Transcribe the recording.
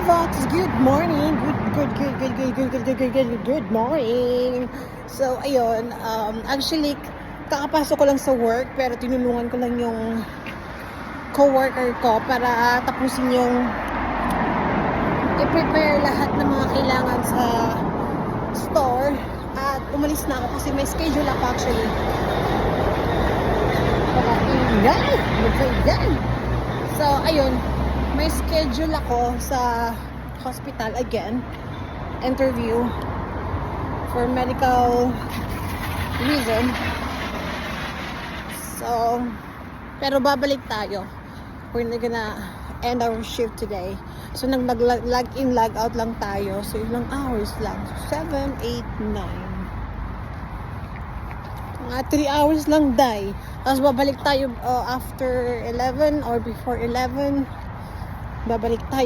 Vox, good morning. Good morning. So, ayun, actually, kakapasok ko lang sa work, pero tinulungan ko lang yung co-worker ko para tapusin yung i-prepare lahat ng mga kailangan sa store. At umalis na ako kasi may schedule ako actually. Ingay! So, ayun, may schedule ako sa hospital again, interview for medical reason. So, pero babalik tayo. We're not gonna end our shift today. So, nag-log in, log out lang tayo. So, ilang hours lang. 7, 8, 9. Mga 3 hours lang, day. Tapos babalik tayo after 11 or before 11. Babalik tayo